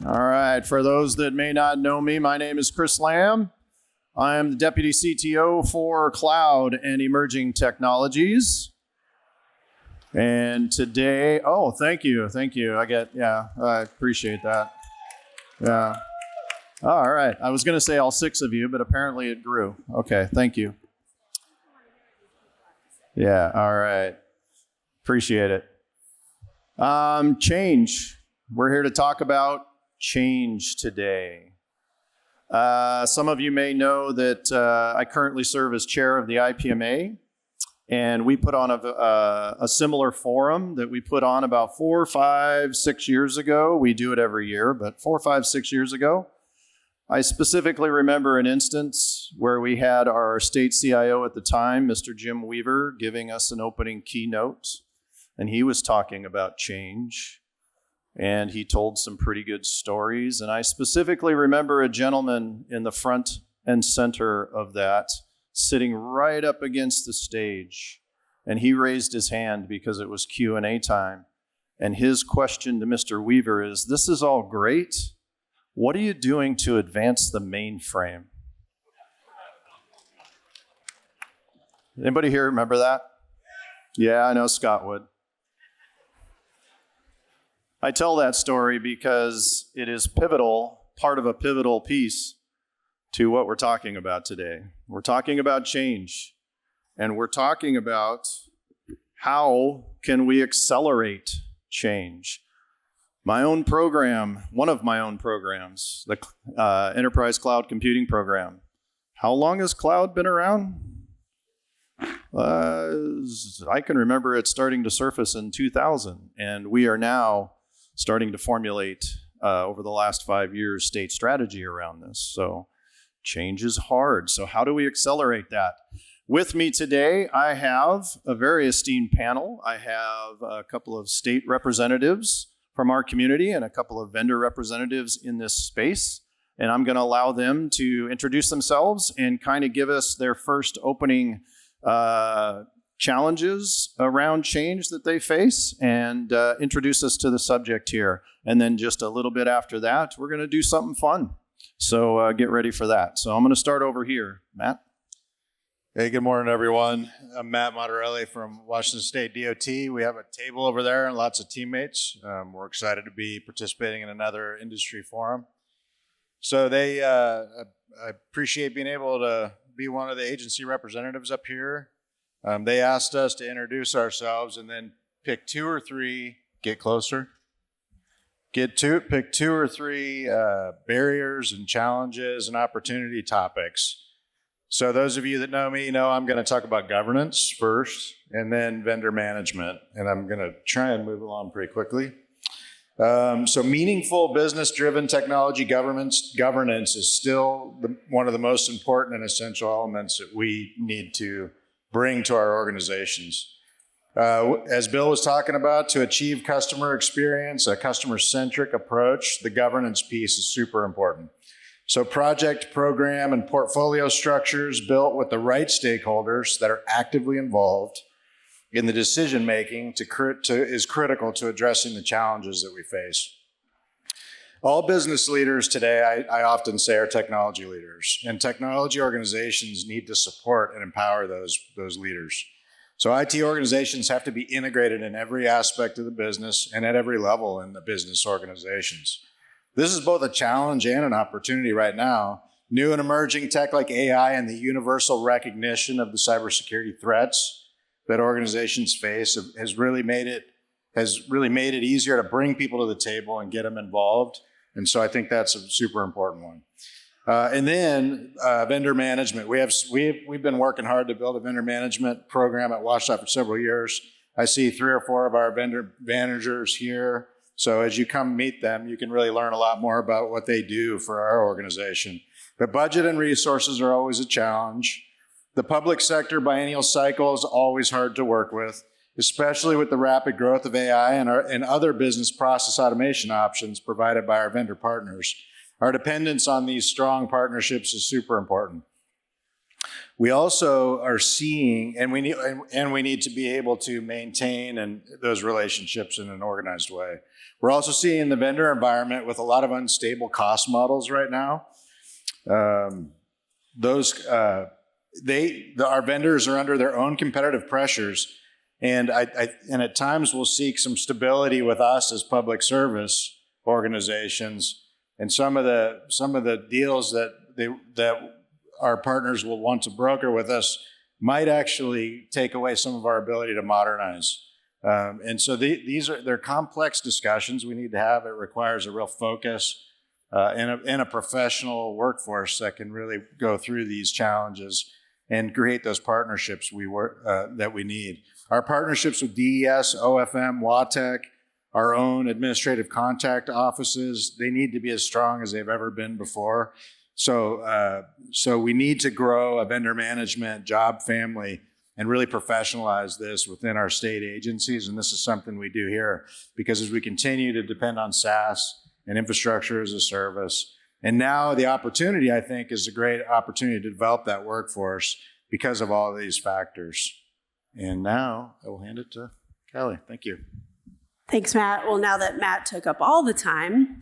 All right, for those that may not know me, my name is Chris Lamb. I am the Deputy CTO for Cloud and Emerging Technologies. And today, thank you. I appreciate that. Yeah. All right, I was going to say all 6 of you, but apparently it grew. Okay, thank you. Yeah, all right. Appreciate it. Change. We're here to talk about change today. Some of you may know that I currently serve as chair of the IPMA, and we put on a similar forum that we put on about 4, 5, 6 years ago. We do it every year, but 4, 5, 6 years ago, I specifically remember an instance where we had our state CIO at the time, Mr. Jim Weaver, giving us an opening keynote, and he was talking about change. And he told some pretty good stories. And I specifically remember a gentleman in the front and center of that sitting right up against the stage. And he raised his hand because it was Q&A time. And his question to Mr. Weaver is, "This is all great. What are you doing to advance the mainframe?" Anybody here remember that? Yeah, I know Scott would. I tell that story because it is part of a pivotal piece to what we're talking about today. We're talking about change, and we're talking about how can we accelerate change. My own program, one of my own programs, the Enterprise Cloud Computing Program. How long has cloud been around? I can remember it starting to surface in 2000, and we are now starting to formulate over the last 5 years state strategy around this. So change is hard. So how do we accelerate that? With me today, I have a very esteemed panel. I have a couple of state representatives from our community and a couple of vendor representatives in this space. And I'm going to allow them to introduce themselves and kind of give us their first opening challenges around change that they face and introduce us to the subject here. And then just a little bit after that, we're going to do something fun. So get ready for that. So I'm going to start over here. Matt? Hey, good morning, everyone. I'm Matt Matarelli from Washington State DOT. We have a table over there and lots of teammates. We're excited to be participating in another industry forum. So I appreciate being able to be one of the agency representatives up here. They asked us to introduce ourselves and then pick 2 or 3, get closer, pick 2 or 3 barriers and challenges and opportunity topics. So those of you that know me know I'm going to talk about governance first and then vendor management, and I'm going to try and move along pretty quickly. So meaningful business-driven technology governance is still one of the most important and essential elements that we need to bring to our organizations. As Bill was talking about, to achieve customer experience, a customer-centric approach, the governance piece is super important. So project, program, and portfolio structures built with the right stakeholders that are actively involved in the decision-making is critical to addressing the challenges that we face. All business leaders today, I often say, are technology leaders, and technology organizations need to support and empower those leaders. So IT organizations have to be integrated in every aspect of the business and at every level in the business organizations. This is both a challenge and an opportunity right now. New and emerging tech like AI and the universal recognition of the cybersecurity threats that organizations face has really made it easier to bring people to the table and get them involved. And so I think that's a super important one. And then vendor management. We've been working hard to build a vendor management program at WashDOT for several years. I see 3 or 4 of our vendor managers here. So as you come meet them, you can really learn a lot more about what they do for our organization. But budget and resources are always a challenge. The public sector biennial cycle is always hard to work with, especially with the rapid growth of AI and other business process automation options provided by our vendor partners. Our dependence on these strong partnerships is super important. We also are seeing, and we need to be able to maintain those relationships in an organized way. We're also seeing the vendor environment with a lot of unstable cost models right now. Our vendors are under their own competitive pressures, and at times will seek some stability with us as public service organizations. And some of the deals that our partners will want to broker with us might actually take away some of our ability to modernize. And so they're complex discussions we need to have. It requires a real focus and a professional workforce that can really go through these challenges and create those partnerships that we need. Our partnerships with DES, OFM, WATEC, our own administrative contact offices, they need to be as strong as they've ever been before. So we need to grow a vendor management job family and really professionalize this within our state agencies. And this is something we do here, because as we continue to depend on SaaS and infrastructure as a service, and now the opportunity, I think, is a great opportunity to develop that workforce because of all of these factors. And now I will hand it to Kelly. Thank you. Thanks, Matt. Well, now that Matt took up all the time,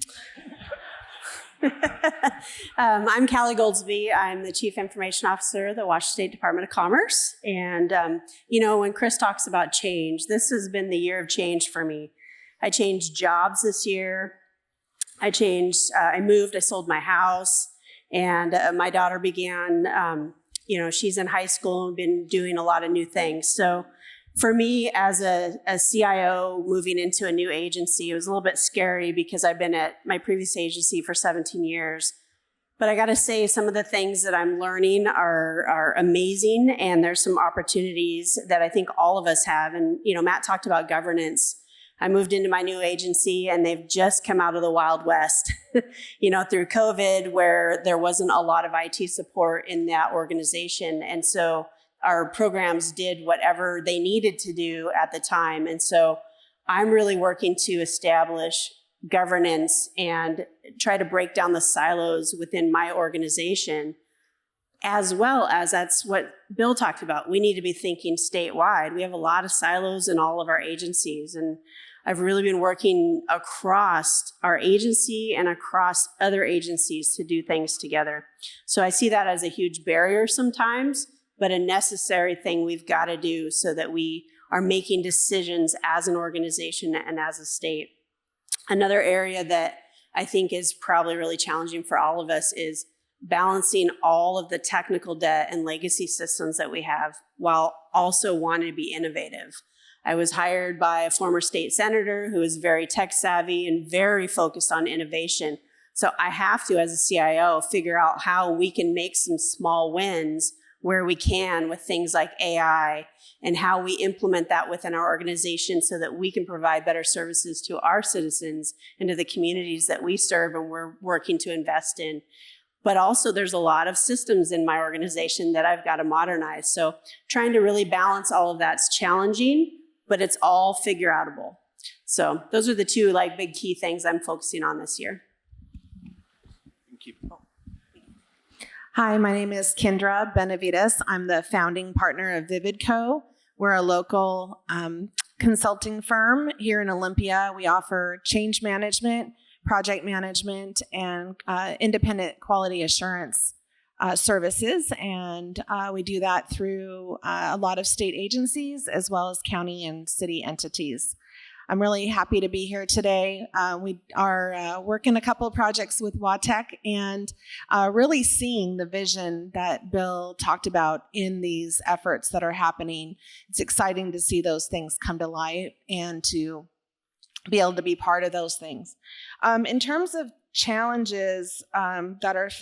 I'm Callie Goldsby. I'm the Chief Information Officer of the Washington State Department of Commerce. And, when Chris talks about change, this has been the year of change for me. I changed jobs this year. I moved, I sold my house, and my daughter began, she's in high school and been doing a lot of new things. So for me as a CIO moving into a new agency, it was a little bit scary because I've been at my previous agency for 17 years. But I got to say, some of the things that I'm learning are amazing, and there's some opportunities that I think all of us have. And, Matt talked about governance. I moved into my new agency, and they've just come out of the Wild West, through COVID, where there wasn't a lot of IT support in that organization. And so our programs did whatever they needed to do at the time. And so I'm really working to establish governance and try to break down the silos within my organization, as well as that's what Bill talked about. We need to be thinking statewide. We have a lot of silos in all of our agencies, and I've really been working across our agency and across other agencies to do things together. So I see that as a huge barrier sometimes, but a necessary thing we've got to do so that we are making decisions as an organization and as a state. Another area that I think is probably really challenging for all of us is balancing all of the technical debt and legacy systems that we have while also wanting to be innovative. I was hired by a former state senator who is very tech savvy and very focused on innovation. So I have to, as a CIO, figure out how we can make some small wins where we can with things like AI, and how we implement that within our organization so that we can provide better services to our citizens and to the communities that we serve and we're working to invest in. But also there's a lot of systems in my organization that I've got to modernize. So trying to really balance all of that's challenging, but it's all figure outable. So those are the two big key things I'm focusing on this year. Thank you. Hi, my name is Kendra Benavides. I'm the founding partner of VividCo. We're a local consulting firm here in Olympia. We offer change management, project management, and independent quality assurance services. And we do that through a lot of state agencies as well as county and city entities. I'm really happy to be here today. We are working a couple of projects with WATEC and really seeing the vision that Bill talked about in these efforts that are happening. It's exciting to see those things come to light and to be able to be part of those things. In terms of challenges that's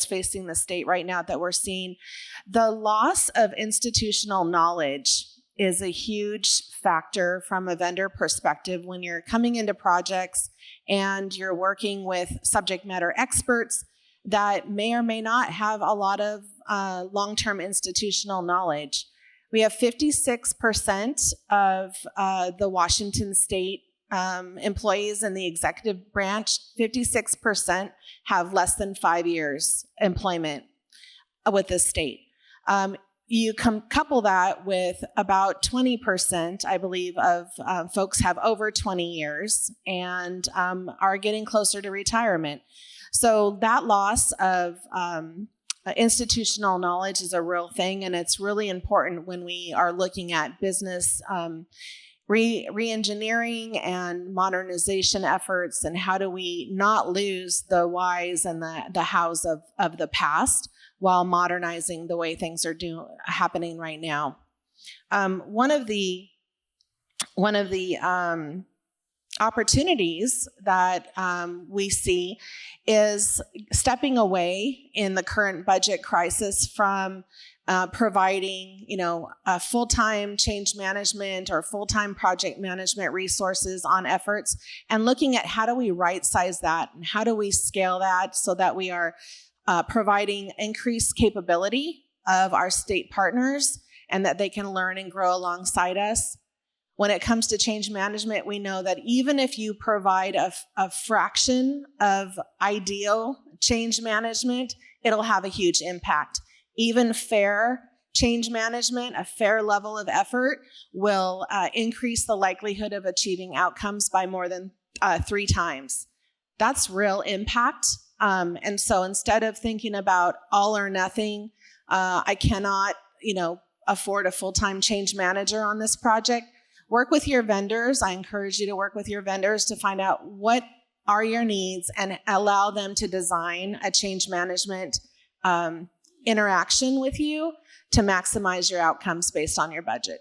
facing the state right now that we're seeing, the loss of institutional knowledge is a huge factor from a vendor perspective when you're coming into projects and you're working with subject matter experts that may or may not have a lot of long-term institutional knowledge. We have 56% of the Washington State employees in the executive branch. 56% have less than 5 years employment with the state. You couple that with about 20%, I believe, of folks have over 20 years and are getting closer to retirement. So that loss of institutional knowledge is a real thing, and it's really important when we are looking at business re-engineering and modernization efforts, and how do we not lose the whys and the hows of the past while modernizing the way things are happening right now. One of the opportunities that we see is stepping away in the current budget crisis from providing, a full-time change management or full-time project management resources on efforts, and looking at how do we right-size that and how do we scale that so that we are providing increased capability of our state partners and that they can learn and grow alongside us. When it comes to change management, we know that even if you provide a fraction of ideal change management, it'll have a huge impact. Even fair change management, a fair level of effort, will increase the likelihood of achieving outcomes by more than 3 times. That's real impact. And so instead of thinking about all or nothing, I cannot, afford a full-time change manager on this project, work with your vendors. I encourage you to work with your vendors to find out what are your needs and allow them to design a change management interaction with you to maximize your outcomes based on your budget.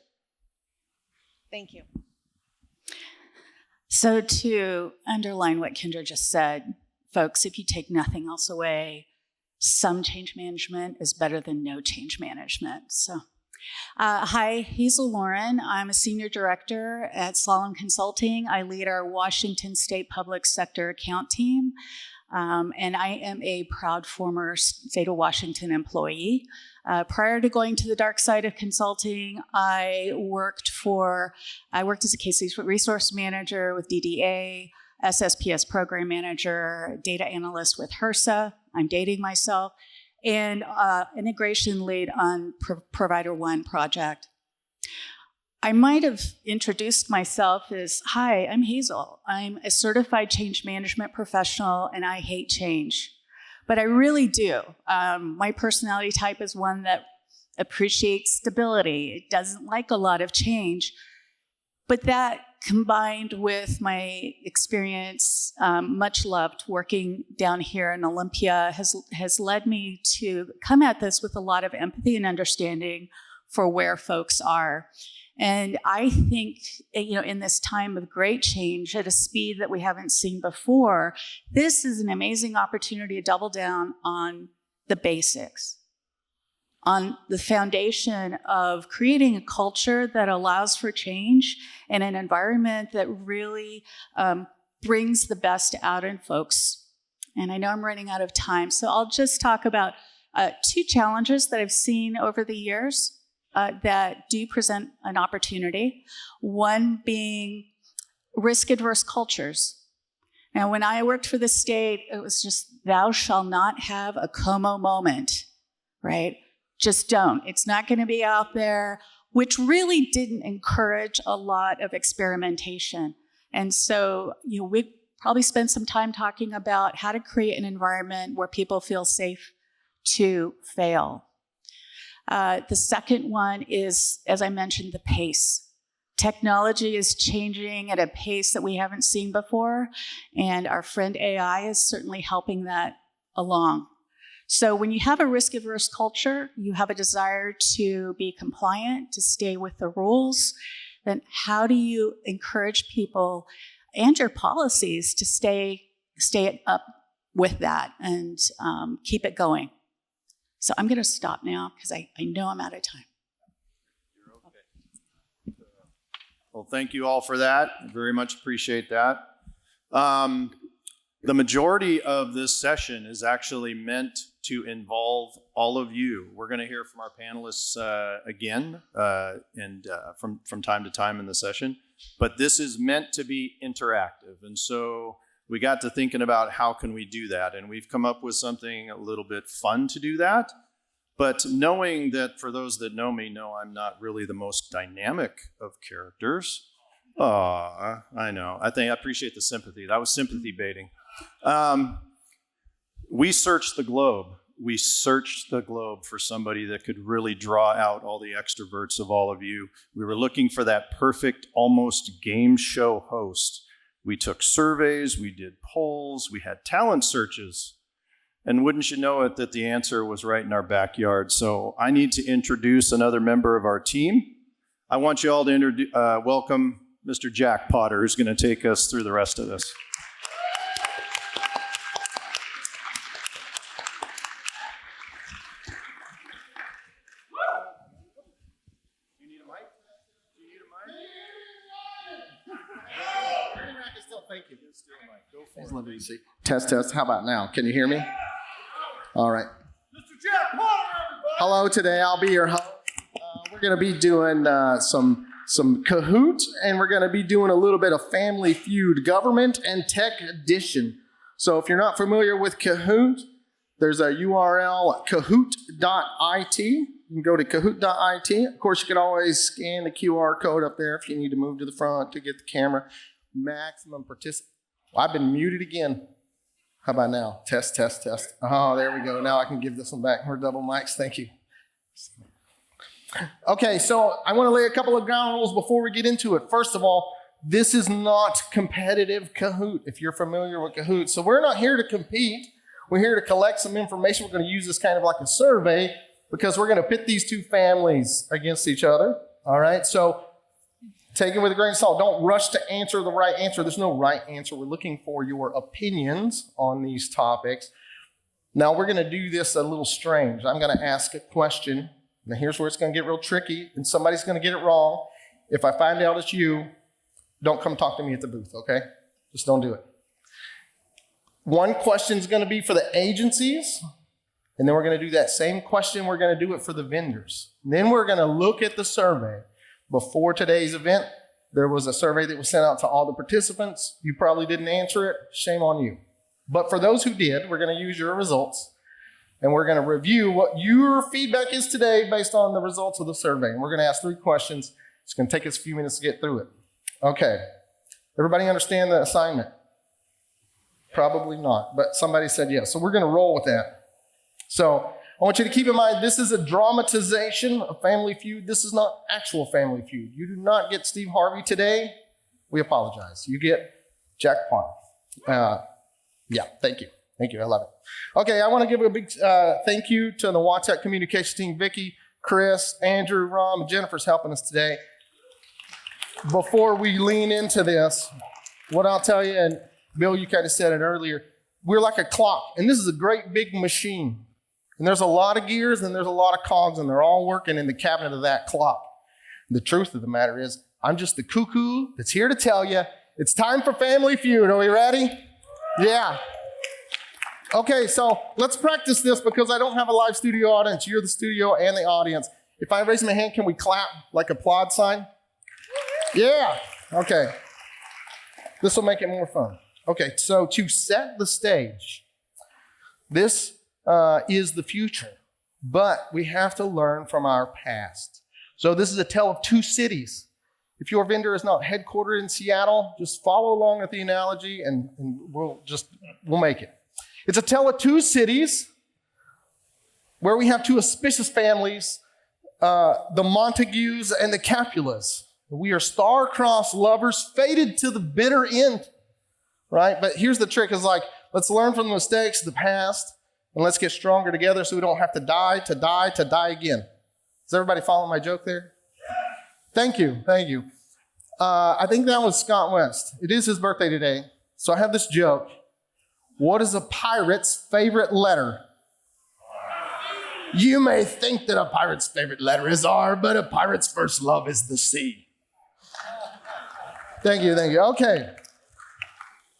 Thank you. So to underline what Kendra just said, folks, if you take nothing else away, some change management is better than no change management. So, hi, Hazel Lauren. I'm a senior director at Slalom Consulting. I lead our Washington State Public Sector account team, and I am a proud former state of Washington employee. Prior to going to the dark side of consulting, I worked as a case resource manager with DDA, SSPS program manager, data analyst with HRSA. I'm dating myself, and integration lead on Provider One project. I might have introduced myself as, hi, I'm Hazel. I'm a certified change management professional, and I hate change. But I really do. My personality type is one that appreciates stability. It doesn't like a lot of change. But that, combined with my experience, much loved working down here in Olympia, has led me to come at this with a lot of empathy and understanding for where folks are. And I think, in this time of great change at a speed that we haven't seen before, this is an amazing opportunity to double down on the basics, on the foundation of creating a culture that allows for change and an environment that really brings the best out in folks. And I know I'm running out of time, so I'll just talk about 2 challenges that I've seen over the years that do present an opportunity. One being risk-adverse cultures. Now, when I worked for the state, it was just, thou shalt not have a Como moment, right? Just don't. It's not going to be out there, which really didn't encourage a lot of experimentation. And so, we probably spent some time talking about how to create an environment where people feel safe to fail. The second one is, as I mentioned, the pace. Technology is changing at a pace that we haven't seen before, and our friend AI is certainly helping that along. So when you have a risk-averse culture, you have a desire to be compliant, to stay with the rules, then how do you encourage people and your policies to stay up with that and keep it going? So I'm going to stop now because I know I'm out of time. You're okay. Well, thank you all for that. I very much appreciate that. The majority of this session is actually meant to involve all of you. We're going to hear from our panelists again and from time to time in the session, but this is meant to be interactive. And so we got to thinking about how can we do that, and we've come up with something a little bit fun to do that. But knowing that for those that know me know I'm not really the most dynamic of characters. I know. I appreciate the sympathy. That was sympathy baiting. We searched the globe. We searched the globe for somebody that could really draw out all the extroverts of all of you. We were looking for that perfect, almost game show host. We took surveys, we did polls, we had talent searches. And wouldn't you know it that the answer was right in our backyard. So I need to introduce another member of our team. I want you all to welcome Mr. Jack Potter, who's going to take us through the rest of this. You need a mic? Do you need a mic? Thank you. Go for it. Test, test. How about now? Can you hear me? All right. Mr. Jack Potter, everybody! Hello, today I'll be your host. We're going to be doing some Kahoot, and we're going to be doing a little bit of Family Feud, Government and Tech Edition. So if you're not familiar with Kahoot, there's a URL, kahoot.it. You can go to kahoot.it. Of course, you can always scan the QR code up there if you need to move to the front to get the camera. Maximum participation. I've been muted again. How about now? Test, test, test. Oh, there we go. Now I can give this one back. We're double mics. Thank you. Okay, so I want to lay a couple of ground rules before we get into it. First of all, this is not competitive Kahoot, if you're familiar with Kahoot. So we're not here to compete. We're here to collect some information. We're going to use this kind of like a survey because we're going to pit these two families against each other. All right, so take it with a grain of salt. Don't rush to answer the right answer. There's no right answer. We're looking for your opinions on these topics. Now, we're going to do this a little strange. I'm going to ask a question. Now, here's where it's going to get real tricky, and somebody's going to get it wrong. If I find out it's you, don't come talk to me at the booth, okay? Just don't do it. One question is going to be for the agencies, and then we're going to do that same question. We're going to do it for the vendors. And then we're going to look at the survey. Before today's event, there was a survey that was sent out to all the participants. You probably didn't answer it. Shame on you. But for those who did, we're going to use your results, and we're going to review what your feedback is today based on the results of the survey. And we're going to ask 3 questions. It's going to take us a few minutes to get through it. Okay. Everybody understand the assignment? Probably not, but somebody said yes. So we're going to roll with that. So I want you to keep in mind, this is a dramatization of Family Feud. This is not actual Family Feud. You do not get Steve Harvey today. We apologize. You get Jack Potter. Yeah, thank you. Thank you. I love it. Okay, I want to give a big thank you to the WATEC communications team, Vicki, Chris, Andrew, Rom, and Jennifer's helping us today. Before we lean into this, what I'll tell you, and Bill, you kind of said it earlier, we're like a clock, and this is a great big machine. And there's a lot of gears and there's a lot of cogs, and they're all working in the cabinet of that clock. The truth of the matter is, I'm just the cuckoo that's here to tell you it's time for Family Feud. Are we ready? Yeah. Okay, so let's practice this because I don't have a live studio audience. You're the studio and the audience. If I raise my hand, can we clap like applaud sign? Yeah. Okay. This will make it more fun. Okay, so to set the stage, this is the future, but we have to learn from our past. So this is a tale of 2 cities. If your vendor is not headquartered in Seattle, just follow along with the analogy and we'll make it. It's a tale of 2 cities where we have 2 auspicious families, the Montagues and the Capulas. We are star-crossed lovers, fated to the bitter end, right? But here's the trick, is like, let's learn from the mistakes of the past, and let's get stronger together so we don't have to die again. Does everybody follow my joke there? Thank you. I think that was Scott West. It is his birthday today, so I have this joke. What is a pirate's favorite letter? You may think that a pirate's favorite letter is R, but a pirate's first love is the sea. Thank you. Okay.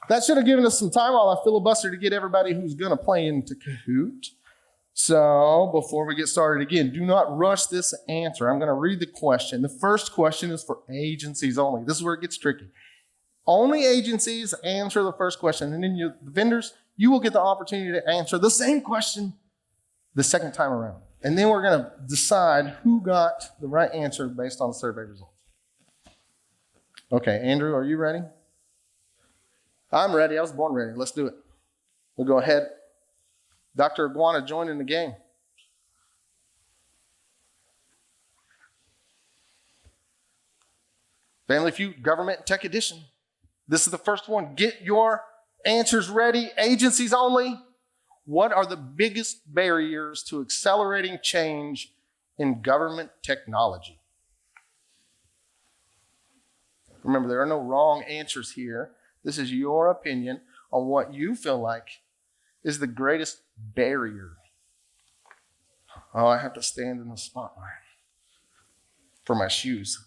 That should have given us some time while I filibuster to get everybody who's going to play into Kahoot. So before we get started again, do not rush this answer. I'm going to read the question. The first question is for agencies only. This is where it gets tricky. Only agencies answer the first question, and then the vendors, you will get the opportunity to answer the same question the second time around. and then we're going to decide who got the right answer based on the survey results. Okay, Andrew, are you ready? I'm ready. I was born ready. Let's do it. We'll go ahead. Dr. Iguana, join in the game. Family Feud Government and Tech Edition. This is the first one. Get your answers ready. Agencies only. What are the biggest barriers to accelerating change in government technology? Remember, there are no wrong answers here. This is your opinion on what you feel like is the greatest barrier. Oh, I have to stand in the spotlight for my shoes.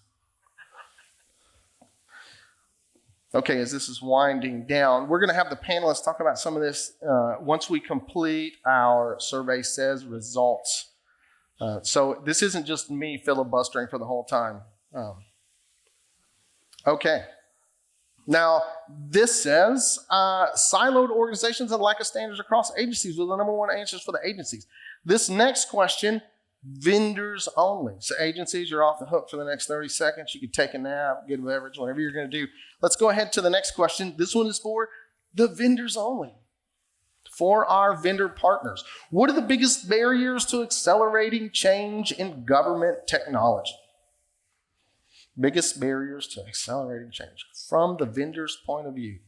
Okay, as this is winding down, we're going to have the panelists talk about some of this once we complete our Survey Says results. So this isn't just me filibustering for the whole time. Okay. Now, this says siloed organizations and lack of standards across agencies were the number one answers for the agencies. This next question, vendors only. So agencies, you're off the hook for the next 30 seconds. You can take a nap, get a beverage, whatever you're going to do. Let's go ahead to the next question. This one is for the vendors only. For our vendor partners. What are the biggest barriers to accelerating change in government technology? Biggest barriers to accelerating change from the vendor's point of view.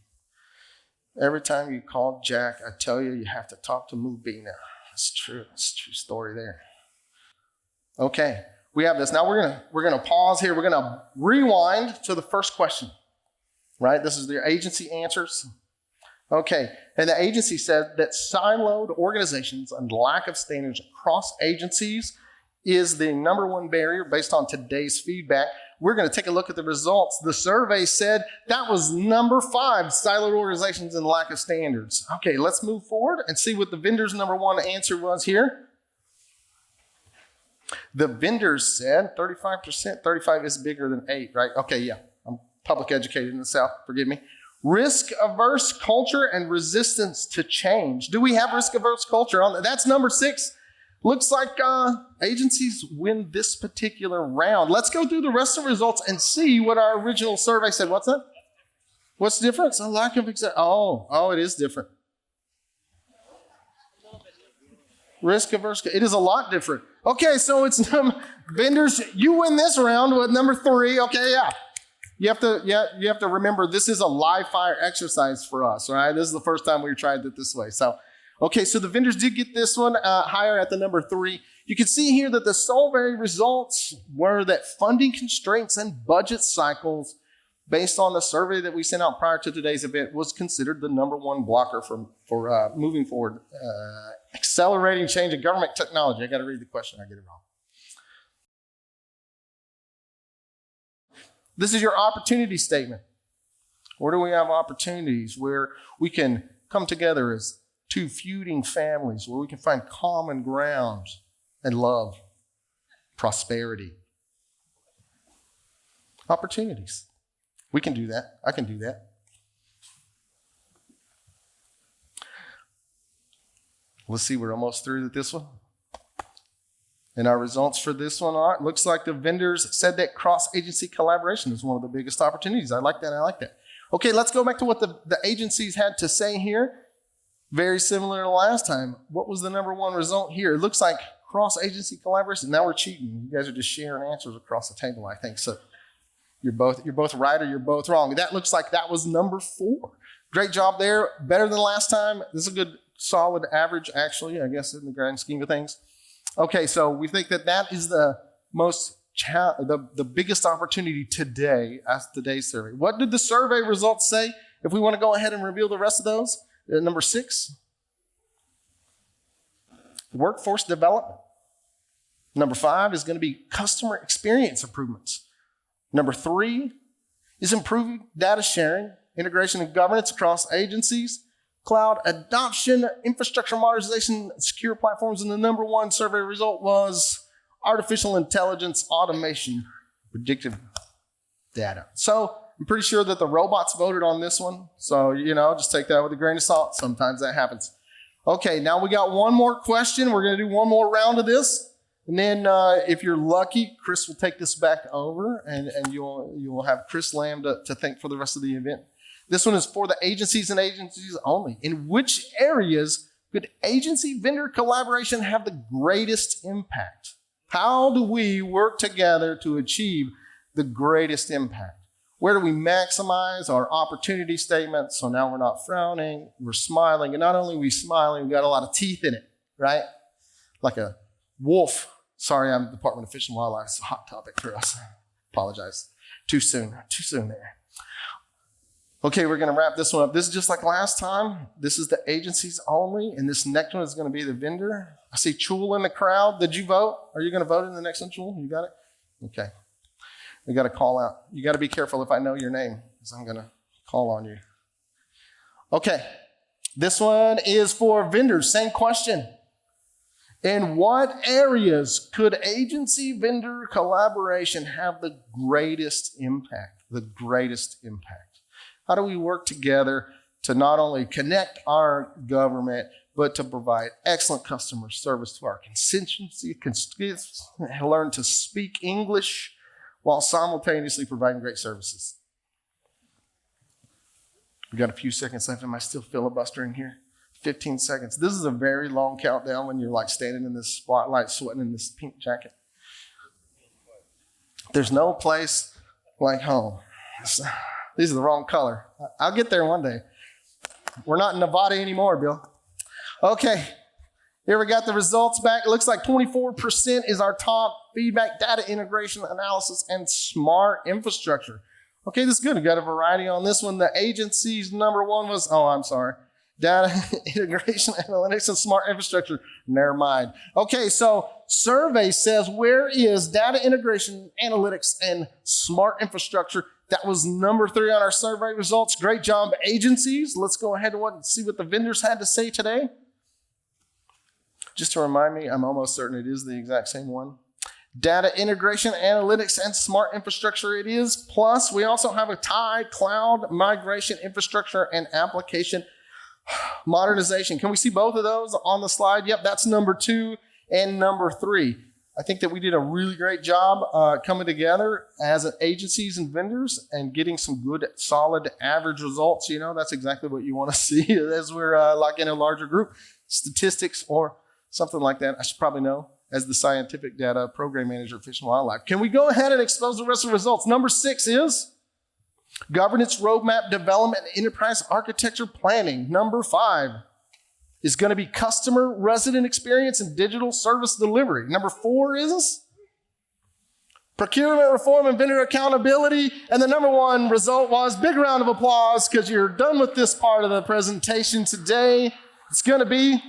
Every time you call Jack, I tell you, you have to talk to Mubina. That's true. It's a true story there. Okay, we have this. Now we're gonna pause here. We're gonna rewind to the first question. Right? This is the agency answers. Okay, and the agency said that siloed organizations and lack of standards across agencies is the number one barrier based on today's feedback. We're going to take a look at the results. The survey said that was number 5, siloed organizations and lack of standards. Okay, let's move forward and see what the vendor's number one answer was here. The vendors said 35%, 35 is bigger than 8, right? Okay, yeah, I'm public educated in the South, forgive me. Risk-averse culture and resistance to change. Do we have risk-averse culture on that? That's number 6. Looks like agencies win this particular round. Let's go through the rest of the results and see what our original survey said. What's that? What's the difference? A lack of it is different. Risk-averse, it is a lot different. Okay, so it's vendors, you win this round with number 3. Okay, yeah. You have to remember this is a live fire exercise for us, all right? This is the first time we tried it this way. So, okay, so the vendors did get this one higher at the number 3. You can see here that the survey results were that funding constraints and budget cycles based on the survey that we sent out prior to today's event was considered the number one blocker for moving forward. Accelerating change in government technology. I got to read the question. I get it wrong. This is your opportunity statement. Where do we have opportunities where we can come together as 2 feuding families, where we can find common ground and love, prosperity? Opportunities. We can do that. I can do that. Let's see, we're almost through with this one. And our results for this one are, looks like the vendors said that cross-agency collaboration is one of the biggest opportunities. I like that. Okay, let's go back to what the agencies had to say here. Very similar to last time. What was the number one result here? It looks like cross-agency collaboration. Now we're cheating. You guys are just sharing answers across the table, I think. So you're both right or you're both wrong. That looks like that was number 4. Great job there. Better than last time. This is a good, solid average, actually, I guess, in the grand scheme of things. Okay, so we think that is the most the biggest opportunity today as today's survey. What did the survey results say? If we want to go ahead and reveal the rest of those, number 6, workforce development. Number 5 is going to be customer experience improvements. Number 3 is improving data sharing, integration and governance across agencies, cloud adoption, infrastructure modernization, secure platforms, and the number 1 survey result was artificial intelligence, automation, predictive data. So I'm pretty sure that the robots voted on this one. So, just take that with a grain of salt. Sometimes that happens. Okay, now we got one more question. We're going to do one more round of this. And then if you're lucky, Chris will take this back over and you'll have Chris Lamb to thank for the rest of the event. This one is for the agencies and agencies only. In which areas could agency vendor collaboration have the greatest impact? How do we work together to achieve the greatest impact? Where do we maximize our opportunity statement? So now we're not frowning, we're smiling. And not only are we smiling, we got a lot of teeth in it, right? Like a wolf. Sorry, I'm Department of Fish and Wildlife. It's a hot topic for us. Apologize. Too soon there. Okay, we're going to wrap this one up. This is just like last time. This is the agencies only, and this next one is going to be the vendor. I see Chul in the crowd. Did you vote? Are you going to vote in the next one, Chul? You got it? Okay. We got to call out. You got to be careful if I know your name, because I'm going to call on you. Okay, this one is for vendors. Same question. In what areas could agency-vendor collaboration have the greatest impact? The greatest impact. How do we work together to not only connect our government, but to provide excellent customer service to our constituency, learn to speak English while simultaneously providing great services? We got a few seconds left. Am I still filibustering here? 15 seconds. This is a very long countdown when you're like standing in this spotlight, sweating in this pink jacket. There's no place like home. These are the wrong color. I'll get there one day. We're not in Nevada anymore, Bill. Okay, here we got the results back. It looks like 24% is our top feedback: data integration, analysis, and smart infrastructure. Okay, this is good. We got a variety on this one. The agency's number one was, data integration, analytics, and smart infrastructure. Never mind. Okay, so survey says, where is data integration, analytics, and smart infrastructure? That was number 3 on our survey results. Great job, agencies. Let's go ahead and see what the vendors had to say today. Just to remind me, I'm almost certain it is the exact same one. Data integration, analytics, and smart infrastructure it is. Plus, we also have a tie: cloud migration, infrastructure, and application modernization. Can we see both of those on the slide? Yep, that's number 2 and number 3. I think that we did a really great job coming together as agencies and vendors and getting some good, solid, average results. You know, that's exactly what you want to see as we're like in a larger group. Statistics or something like that, I should probably know as the scientific data program manager at Fish and Wildlife. Can we go ahead and expose the rest of the results? Number 6 is governance roadmap development and enterprise architecture planning. Number 5 is going to be customer resident experience and digital service delivery. Number 4 is procurement reform and vendor accountability. And the number 1 result was, big round of applause because you're done with this part of the presentation today. It's going to be,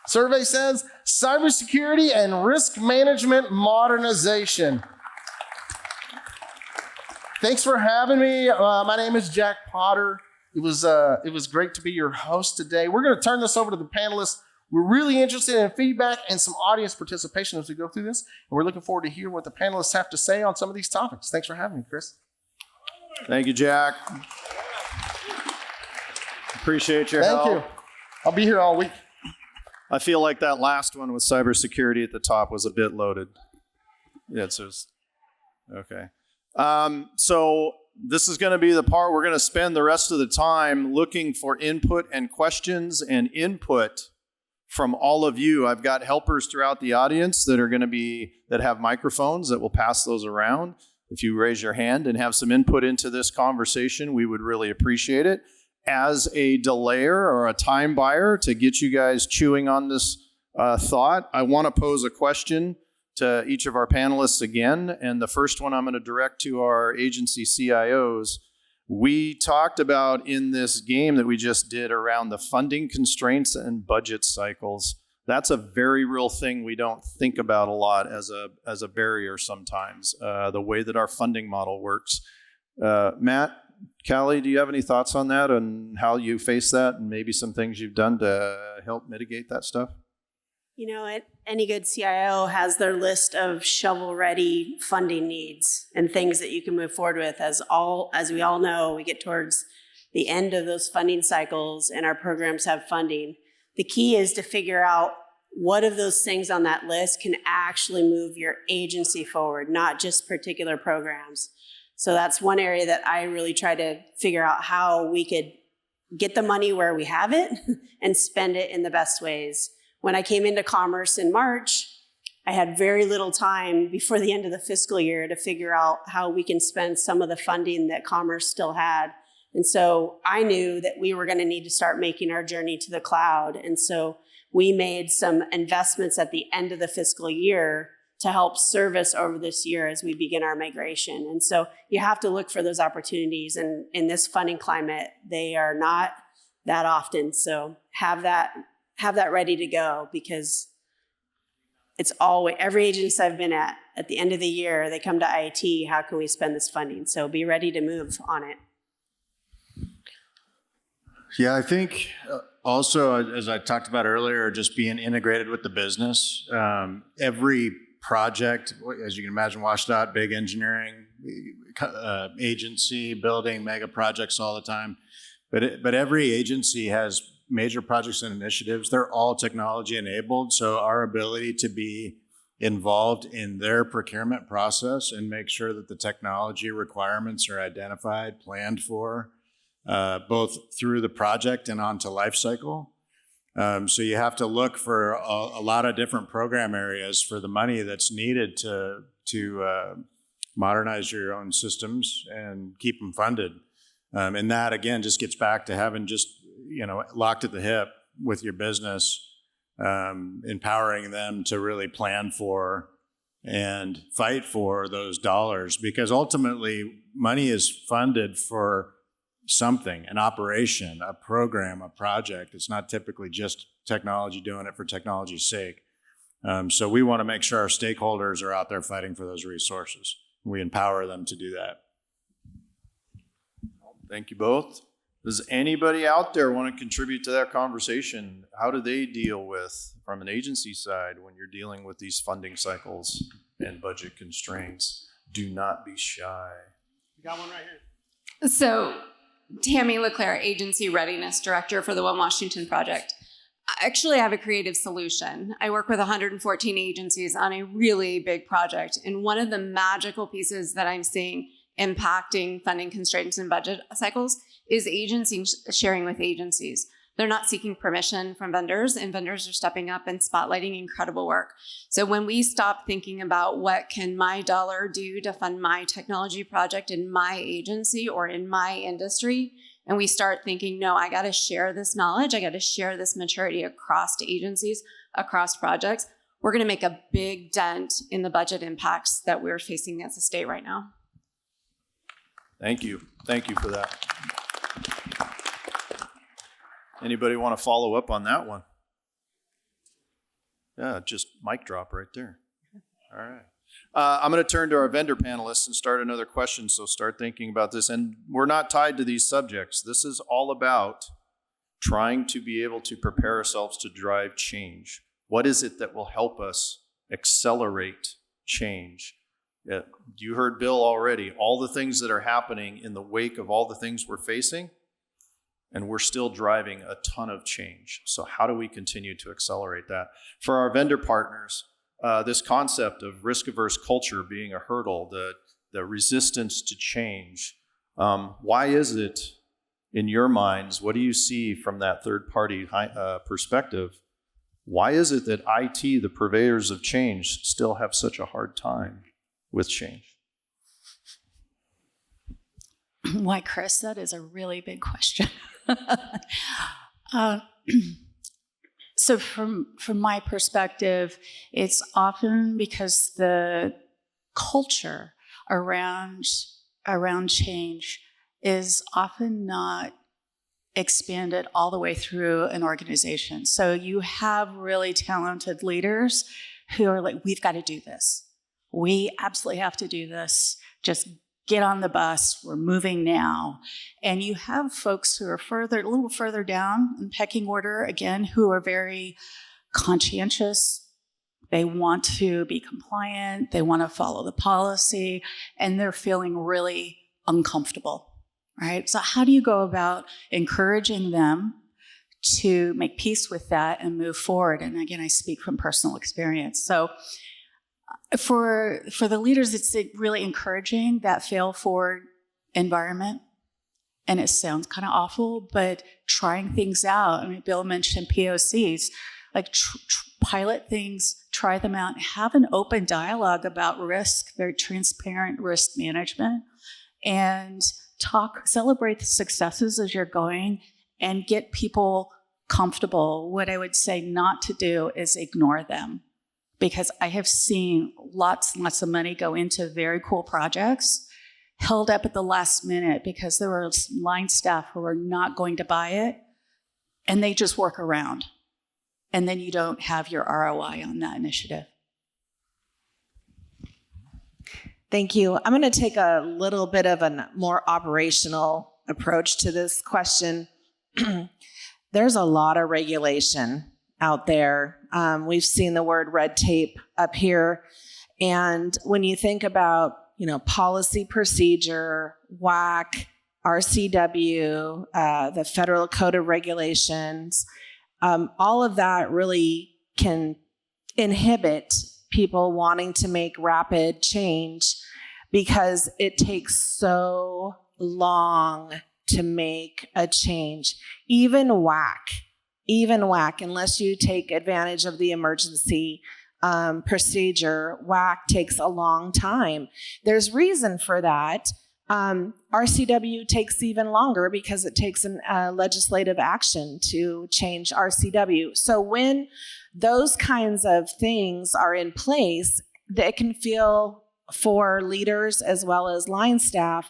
survey says, cybersecurity and risk management modernization. Thanks for having me. My name is Jack Potter. It was great to be your host today. We're going to turn this over to the panelists. We're really interested in feedback and some audience participation as we go through this. And we're looking forward to hear what the panelists have to say on some of these topics. Thanks for having me, Chris. Thank you, Jack. Appreciate your help. Thank you. I'll be here all week. I feel like that last one with cybersecurity at the top was a bit loaded. Yeah, it's just, okay. So this is going to be the part we're going to spend the rest of the time looking for input and questions and input from all of you. I've got helpers throughout the audience that are going to be, that have microphones that will pass those around. If you raise your hand and have some input into this conversation, we would really appreciate it. As a delayer or a time buyer to get you guys chewing on this thought, I want to pose a question to each of our panelists again. And the first one I'm going to direct to our agency CIOs. We talked about in this game that we just did around the funding constraints and budget cycles. That's a very real thing we don't think about a lot as a barrier sometimes, the way that our funding model works. Matt, Callie, do you have any thoughts on that and how you face that and maybe some things you've done to help mitigate that stuff? You know, any good CIO has their list of shovel-ready funding needs and things that you can move forward with. As we all know, we get towards the end of those funding cycles and our programs have funding. The key is to figure out what of those things on that list can actually move your agency forward, not just particular programs. So that's one area that I really try to figure out how we could get the money where we have it and spend it in the best ways. When I came into Commerce in March, I had very little time before the end of the fiscal year to figure out how we can spend some of the funding that Commerce still had. And so I knew that we were going to need to start making our journey to the cloud. And so we made some investments at the end of the fiscal year to help service over this year as we begin our migration. And so you have to look for those opportunities. And in this funding climate, they are not that often. So have that ready to go, because it's always, every agency I've been at the end of the year, they come to IT, how can we spend this funding? So be ready to move on it. Yeah, I think also, as I talked about earlier, just being integrated with the business. Every project, as you can imagine, WashDOT, big engineering agency, building mega projects all the time. But every agency has major projects and initiatives. They're all technology enabled. So our ability to be involved in their procurement process and make sure that the technology requirements are identified, planned for, both through the project and onto life cycle. So you have to look for a lot of different program areas for the money that's needed to modernize your own systems and keep them funded. And that, again, just gets back to having just, locked at the hip with your business, empowering them to really plan for and fight for those dollars, because ultimately money is funded for something, an operation, a program, a project. It's not typically just technology doing it for technology's sake. So we want to make sure our stakeholders are out there fighting for those resources. We empower them to do that. Thank you both. Does anybody out there want to contribute to that conversation? How do they deal with, from an agency side, when you're dealing with these funding cycles and budget constraints? Do not be shy. We got one right here. So, Tammy LeClaire, Agency Readiness Director for the One Washington Project. Actually, I have a creative solution. I work with 114 agencies on a really big project. And one of the magical pieces that I'm seeing impacting funding constraints and budget cycles is agencies sharing with agencies. They're not seeking permission from vendors, and vendors are stepping up and spotlighting incredible work. So when we stop thinking about what can my dollar do to fund my technology project in my agency or in my industry, and we start thinking, no, I got to share this knowledge, I got to share this maturity across agencies, across projects, we're going to make a big dent in the budget impacts that we're facing as a state right now. Thank you. Thank you for that. Anybody want to follow up on that one? Yeah, just mic drop right there. All right. I'm going to turn to our vendor panelists and start another question, so start thinking about this. And we're not tied to these subjects. This is all about trying to be able to prepare ourselves to drive change. What is it that will help us accelerate change? You heard Bill already, all the things that are happening in the wake of all the things we're facing, and we're still driving a ton of change. So how do we continue to accelerate that? For our vendor partners, this concept of risk-averse culture being a hurdle, the resistance to change, why is it, in your minds, what do you see from that third-party perspective? Why is it that IT, the purveyors of change, still have such a hard time with change? Why, Chris, that is a really big question. So from my perspective, it's often because the culture around change is often not expanded all the way through an organization. So you have really talented leaders who are like, we've got to do this. We absolutely have to do this. Just get on the bus, we're moving now. And you have folks who are a little further down in pecking order, again, who are very conscientious. They want to be compliant, they want to follow the policy, and they're feeling really uncomfortable, right? So how do you go about encouraging them to make peace with that and move forward. And again, I speak from personal experience. So for the leaders, it's really encouraging that fail forward environment. And it sounds kind of awful, but trying things out. I mean, Bill mentioned POCs, like pilot things, try them out, have an open dialogue about risk, very transparent risk management, and celebrate the successes as you're going and get people comfortable. What I would say not to do is ignore them, because I have seen lots and lots of money go into very cool projects held up at the last minute because there were line staff who were not going to buy it, and they just work around. And then you don't have your ROI on that initiative. Thank you. I'm going to take a little bit of a more operational approach to this question. There's a lot of regulation out there. We've seen the word red tape up here. And when you think about, policy procedure, WAC, RCW, the Federal Code of Regulations, all of that really can inhibit people wanting to make rapid change because it takes so long to make a change. Even WAC, unless you take advantage of the emergency procedure, WAC takes a long time. There's reason for that. RCW takes even longer because it takes legislative action to change RCW. So when those kinds of things are in place, it can feel for leaders as well as line staff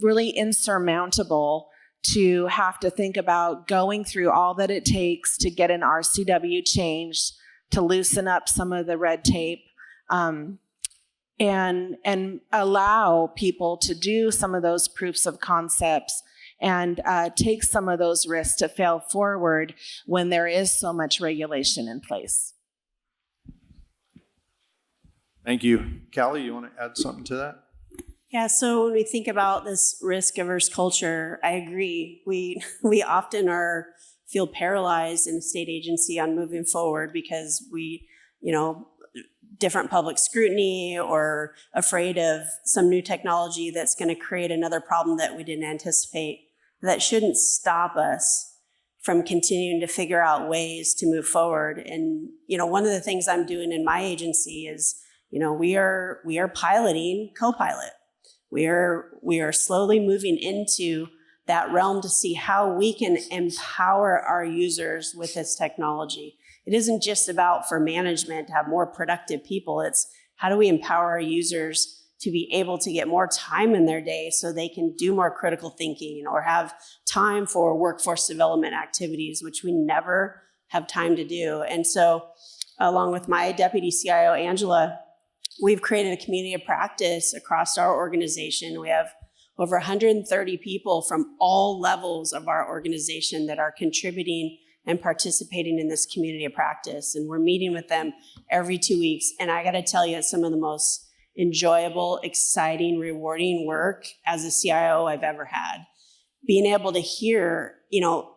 really insurmountable to have to think about going through all that it takes to get an RCW changed, to loosen up some of the red tape, and allow people to do some of those proofs of concepts and take some of those risks to fail forward when there is so much regulation in place. Thank you. Callie, you want to add something to that? Yeah, so when we think about this risk-averse culture, I agree. We often feel paralyzed in a state agency on moving forward because we, different public scrutiny or afraid of some new technology that's going to create another problem that we didn't anticipate. That shouldn't stop us from continuing to figure out ways to move forward. And, one of the things I'm doing in my agency is, we are piloting Copilot. We are slowly moving into that realm to see how we can empower our users with this technology. It isn't just about for management to have more productive people. It's how do we empower our users to be able to get more time in their day so they can do more critical thinking or have time for workforce development activities, which we never have time to do. And so along with my deputy CIO, Angela, we've created a community of practice across our organization. We have over 130 people from all levels of our organization that are contributing and participating in this community of practice. And we're meeting with them every 2 weeks. And I gotta tell you, it's some of the most enjoyable, exciting, rewarding work as a CIO I've ever had. Being able to hear,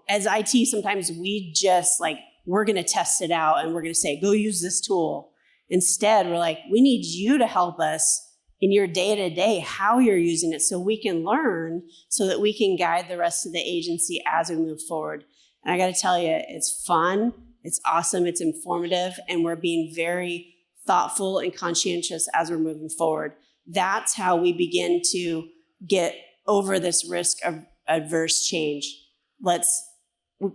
as IT, sometimes we just we're gonna test it out and we're gonna say, go use this tool. Instead, we're like, we need you to help us in your day-to-day, how you're using it so we can learn so that we can guide the rest of the agency as we move forward. And I gotta tell you, it's fun, it's awesome, it's informative, and we're being very thoughtful and conscientious as we're moving forward. That's how we begin to get over this risk of adverse change.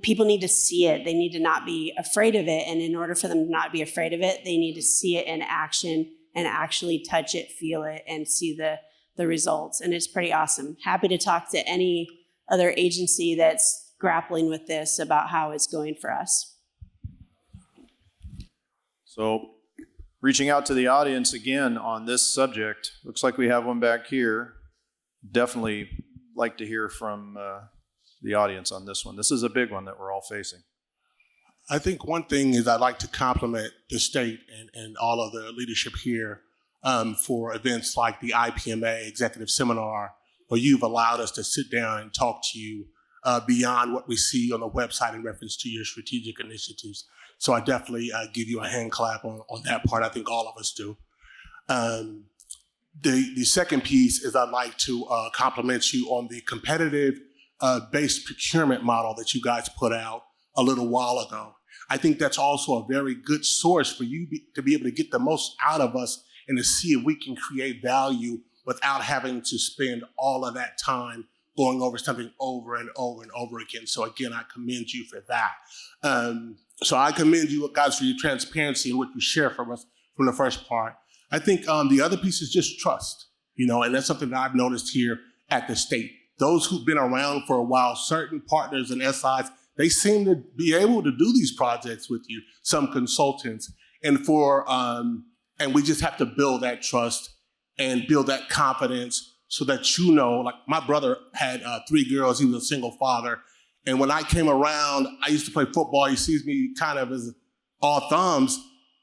People need to see it. They need to not be afraid of it. And in order for them to not be afraid of it, they need to see it in action and actually touch it, feel it, and see the results. And it's pretty awesome. Happy to talk to any other agency that's grappling with this about how it's going for us. So reaching out to the audience again on this subject, looks like we have one back here. Definitely like to hear from the audience on this one. This is a big one that we're all facing. I think one thing is I'd like to compliment the state and all of the leadership here for events like the IPMA Executive Seminar, where you've allowed us to sit down and talk to you beyond what we see on the website in reference to your strategic initiatives. So I definitely give you a hand clap on that part. I think all of us do. The second piece is I'd like to compliment you on the competitive based procurement model that you guys put out a little while ago. I think that's also a very good source for you to be able to get the most out of us and to see if we can create value without having to spend all of that time going over something over and over and over again. So again, I commend you for that. So I commend you guys for your transparency and what you share from us from the first part. I think the other piece is just trust, and that's something that I've noticed here at the state. Those who've been around for a while, certain partners and SIs, they seem to be able to do these projects with you, some consultants. And we just have to build that trust and build that confidence so that like my brother had 3 girls, he was a single father. And when I came around, I used to play football. He sees me kind of as all thumbs.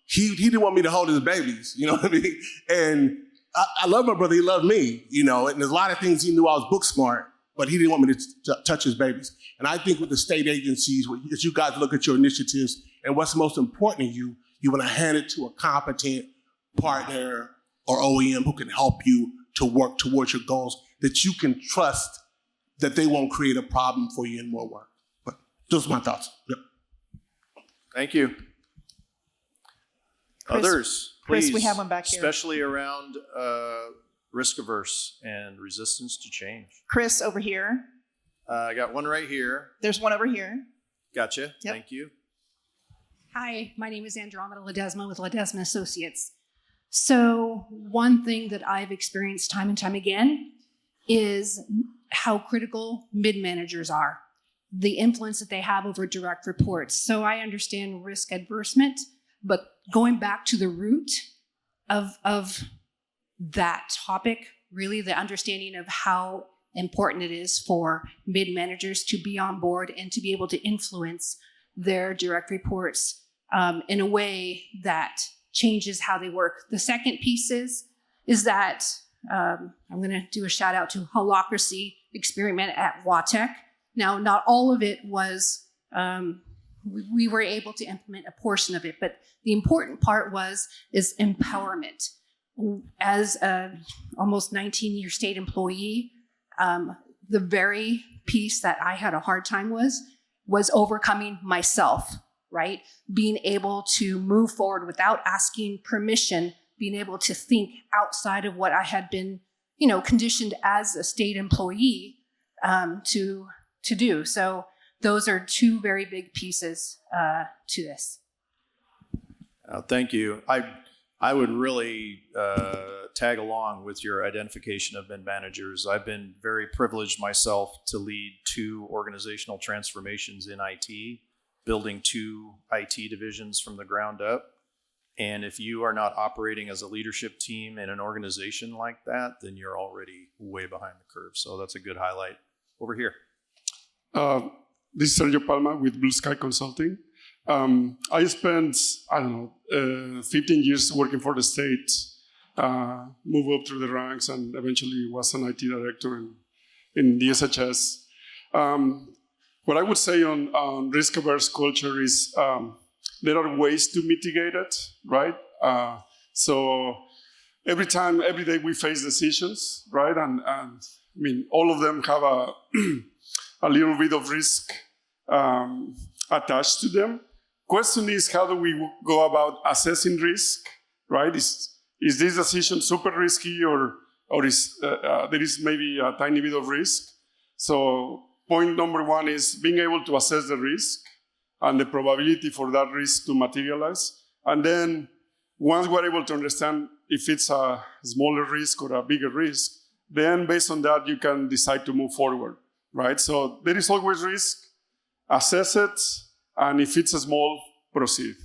He didn't want me to hold his babies, you know what I mean? And I love my brother, he loved me, and there's a lot of things he knew I was book smart, but he didn't want me to touch his babies. And I think with the state agencies, as you guys look at your initiatives and what's most important to you, you want to hand it to a competent partner or OEM who can help you to work towards your goals, that you can trust that they won't create a problem for you in more work. But those are my thoughts. Yep. Thank you. Chris- Others, please. Chris, we have one back here. Especially around risk averse and resistance to change. Chris, over here. I got one right here. There's one over here. Gotcha. Yep. Thank you. Hi, my name is Andromeda Ledesma with Ledesma Associates. So one thing that I've experienced time and time again is how critical mid-managers are, the influence that they have over direct reports. So I understand risk adversement, but going back to the root of that topic, really the understanding of how important it is for mid-managers to be on board and to be able to influence their direct reports in a way that changes how they work. The second piece is that I'm going to do a shout out to Holacracy experiment at WATEC. Now, not all of it was, we were able to implement a portion of it, but the important part is empowerment. As a almost 19-year state employee, the very piece that I had a hard time was overcoming myself, right? Being able to move forward without asking permission, being able to think outside of what I had been, conditioned as a state employee to do. So those are 2 very big pieces to this. Thank you. I would really tag along with your identification of mid-managers. I've been very privileged myself to lead 2 organizational transformations in IT, building 2 IT divisions from the ground up. And if you are not operating as a leadership team in an organization like that, then you're already way behind the curve. So that's a good highlight. Over here. This is Sergio Palma with Blue Sky Consulting. I spent, 15 years working for the state, moved up through the ranks, and eventually was an IT director in the SHS. What I would say on risk-averse culture is there are ways to mitigate it, right? So every day we face decisions, right? And all of them have a little bit of risk attached to them. Question is, how do we go about assessing risk, right? Is this decision super risky or is there is maybe a tiny bit of risk? So point number 1 is being able to assess the risk and the probability for that risk to materialize. And then once we're able to understand if it's a smaller risk or a bigger risk, then based on that, you can decide to move forward, right? So there is always risk, assess it, and if it's small, proceed.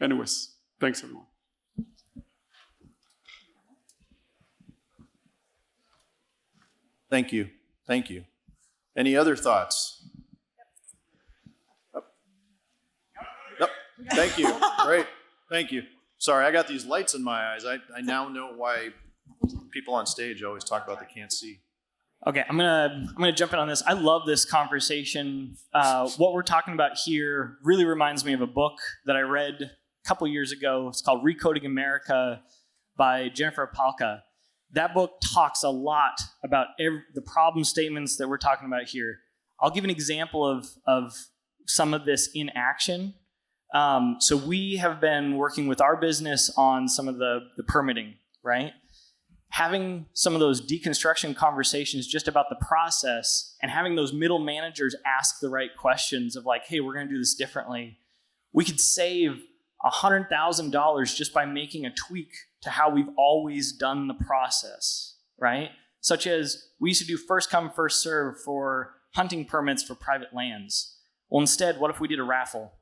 Anyways, thanks everyone. Thank you. Thank you. Any other thoughts? Nope. Thank you. Great. Thank you. Sorry, I got these lights in my eyes. I now know why people on stage always talk about they can't see. Okay, I'm gonna jump in on this. I love this conversation. What we're talking about here really reminds me of a book that I read a couple years ago. It's called Recoding America by Jennifer Palka. That book talks a lot about the problem statements that we're talking about here. I'll give an example of some of this in action. So we have been working with our business on some of the permitting, right? Having some of those deconstruction conversations just about the process and having those middle managers ask the right questions of like, hey, we're going to do this differently. We could save $100,000 just by making a tweak to how we've always done the process, right? Such as we used to do first come, first serve for hunting permits for private lands. Well, instead, what if we did a raffle?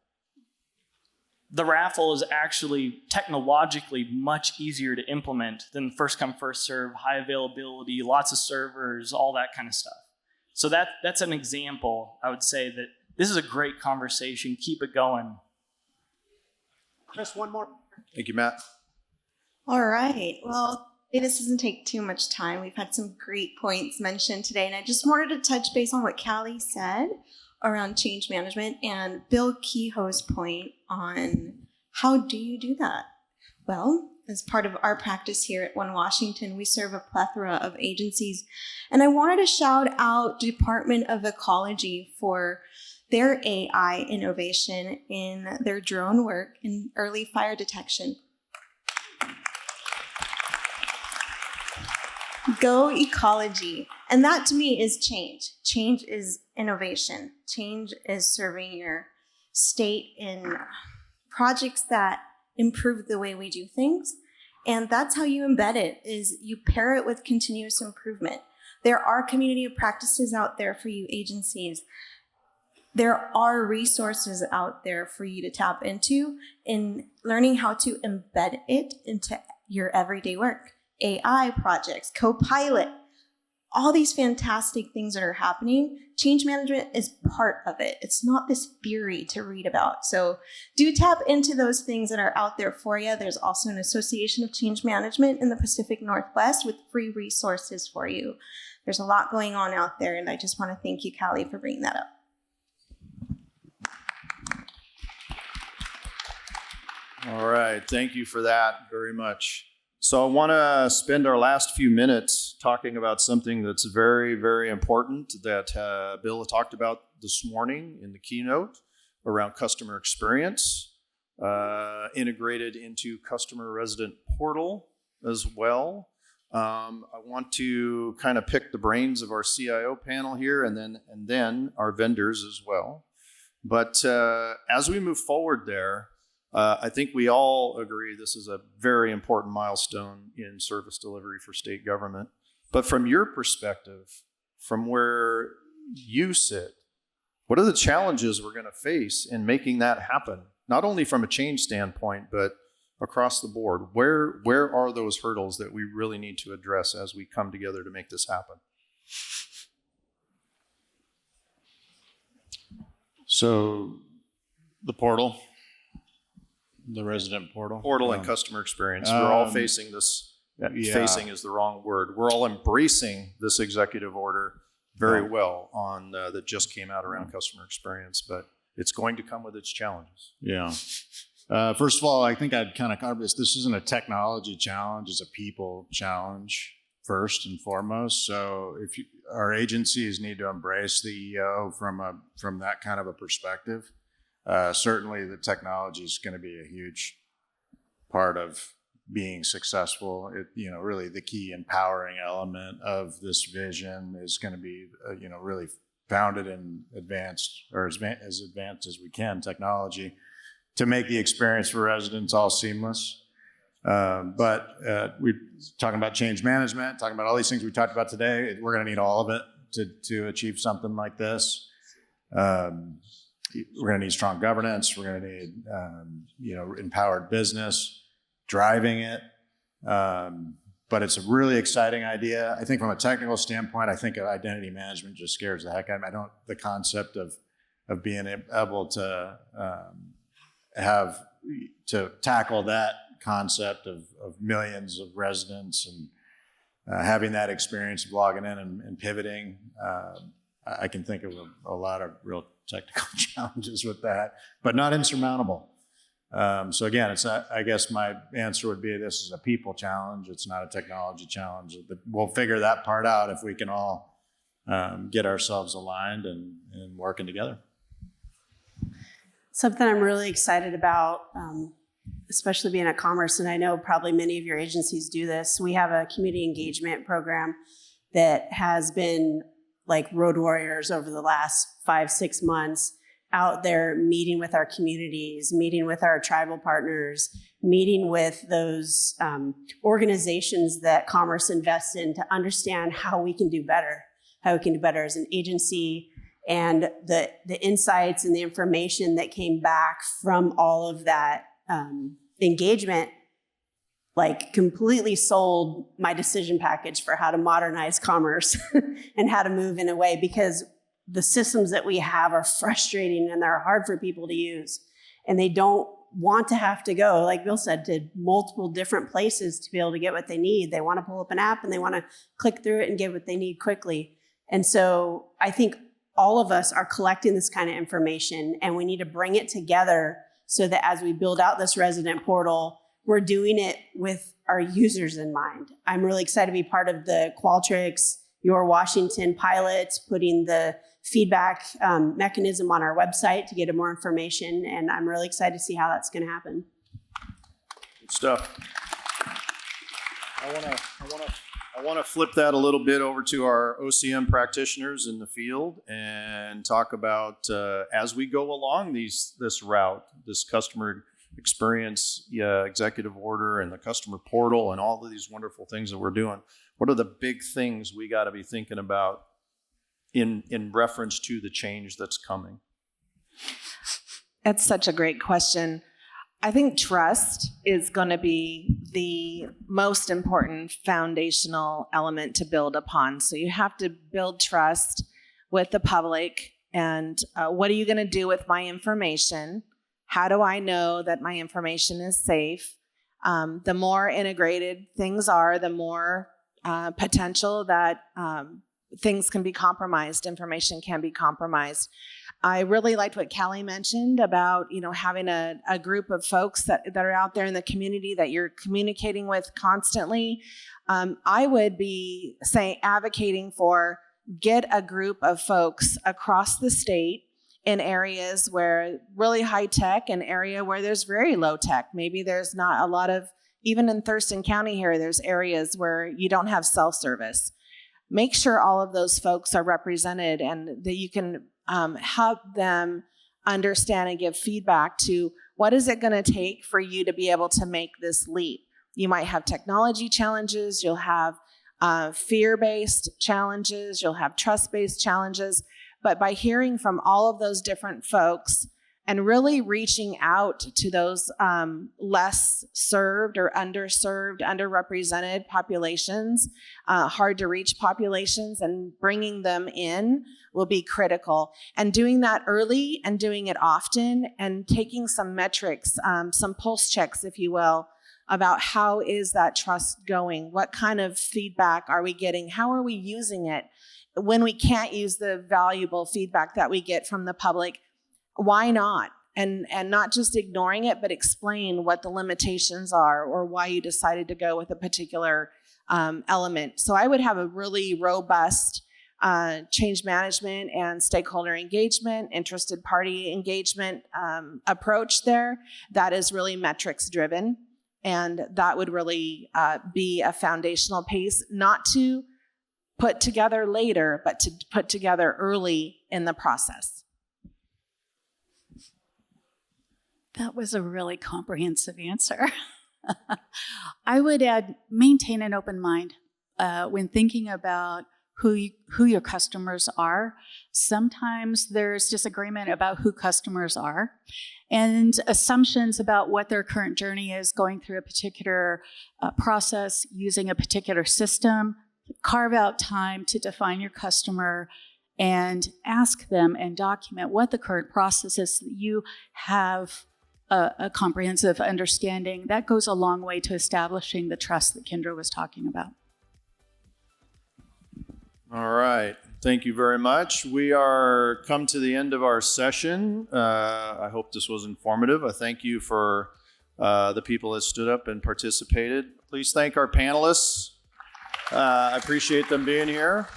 The raffle is actually technologically much easier to implement than first come, first serve, high availability, lots of servers, all that kind of stuff. So that's an example. I would say that this is a great conversation. Keep it going. Chris, one more. Thank you, Matt. All right. Well, this doesn't take too much time. We've had some great points mentioned today, and I just wanted to touch base on what Callie said around change management and Bill Kehoe's point on how do you do that? Well, as part of our practice here at One Washington, we serve a plethora of agencies, and I wanted to shout out Department of Ecology for their AI innovation in their drone work in early fire detection. Go ecology. And that to me is change. Change is innovation. Change is serving your state in projects that improve the way we do things. And that's how you embed it, is you pair it with continuous improvement. There are community of practices out there for you agencies. There are resources out there for you to tap into in learning how to embed it into your everyday work. AI projects, Copilot, all these fantastic things that are happening. Change management is part of it. It's not this theory to read about. So do tap into those things that are out there for you. There's also an Association of Change Management in the Pacific Northwest with free resources for you. There's a lot going on out there, and I just want to thank you, Callie, for bringing that up. All right, thank you for that very much. So I want to spend our last few minutes talking about something that's very, very important that Bill talked about this morning in the keynote around customer experience, integrated into customer resident portal as well. I want to kind of pick the brains of our CIO panel here and then our vendors as well. But as we move forward there, I think we all agree this is a very important milestone in service delivery for state government. But from your perspective, from where you sit, what are the challenges we're going to face in making that happen? Not only from a change standpoint, but across the board. Where are those hurdles that we really need to address as we come together to make this happen? So the portal. The resident portal. Portal and customer experience. We're all facing this. Facing is the wrong word. We're all embracing this executive order very well on that just came out around customer experience, but it's going to come with its challenges. Yeah. First of all, I think I'd kind of cover this. This isn't a technology challenge; it's a people challenge first and foremost. So our agencies need to embrace the EO from that kind of a perspective. Certainly the technology is going to be a huge part of being successful. Really the key empowering element of this vision is going to be, really founded in advanced or as advanced as we can technology to make the experience for residents all seamless. But we're talking about change management, talking about all these things we talked about today. We're going to need all of it to achieve something like this. We're going to need strong governance. We're going to need, empowered business driving it. But it's a really exciting idea. I think from a technical standpoint, I think identity management just scares the heck out of me. The concept of being able to tackle that concept of millions of residents and having that experience of logging in and pivoting, I can think of a lot of real technical challenges with that, but not insurmountable. So again, I guess my answer would be this is a people challenge. It's not a technology challenge. But we'll figure that part out if we can all get ourselves aligned and working together. Something I'm really excited about, especially being at Commerce, and I know probably many of your agencies do this. We have a community engagement program that has been like road warriors over the last 5-6 months, out there meeting with our communities, meeting with our tribal partners, meeting with those organizations that Commerce invests in to understand how we can do better as an agency, and the insights and the information that came back from all of that engagement like completely sold my decision package for how to modernize Commerce and how to move in a way, because the systems that we have are frustrating and they're hard for people to use, and they don't want to have to go, like Bill said, to multiple different places to be able to get what they need. They want to pull up an app and they want to click through it and get what they need quickly. And so I think all of us are collecting this kind of information, and we need to bring it together so that as we build out this resident portal, we're doing it with our users in mind. I'm really excited to be part of the Qualtrics, Your Washington pilot, putting the feedback mechanism on our website to get more information, and I'm really excited to see how that's going to happen. Good stuff. I want to flip that a little bit over to our OCM practitioners in the field and talk about as we go along this route, this customer experience executive order and the customer portal and all of these wonderful things that we're doing. What are the big things we got to be thinking about in reference to the change that's coming? That's such a great question. I think trust is going to be the most important foundational element to build upon. So you have to build trust with the public. And what are you going to do with my information? How do I know that my information is safe? The more integrated things are, the more potential that things can be compromised, information can be compromised. I really liked what Callie mentioned about, having a group of folks that are out there in the community that you're communicating with constantly. I would be advocating for get a group of folks across the state in areas where really high tech, an area where there's very low tech. Maybe there's not a lot of, even in Thurston County here, there's areas where you don't have cell service. Make sure all of those folks are represented and that you can help them understand and give feedback to what is it going to take for you to be able to make this leap. You might have technology challenges, you'll have fear-based challenges, you'll have trust-based challenges, but by hearing from all of those different folks and really reaching out to those less served or underserved, underrepresented populations, hard to reach populations, and bringing them in will be critical. And doing that early and doing it often and taking some metrics, some pulse checks, if you will, about how is that trust going? What kind of feedback are we getting? How are we using it? When we can't use the valuable feedback that we get from the public, why not? And not just ignoring it, but explain what the limitations are or why you decided to go with a particular element. So I would have a really robust change management and stakeholder engagement, interested party engagement approach there that is really metrics driven. And that would really be a foundational piece, not to put together later, but to put together early in the process. That was a really comprehensive answer. I would add, maintain an open mind when thinking about who your customers are. Sometimes there's disagreement about who customers are and assumptions about what their current journey is going through a particular process, using a particular system. Carve out time to define your customer and ask them and document what the current process is so that you have a comprehensive understanding. That goes a long way to establishing the trust that Kendra was talking about. All right. Thank you very much. We are come to the end of our session. I hope this was informative. I thank you for the people that stood up and participated. Please thank our panelists. I appreciate them being here.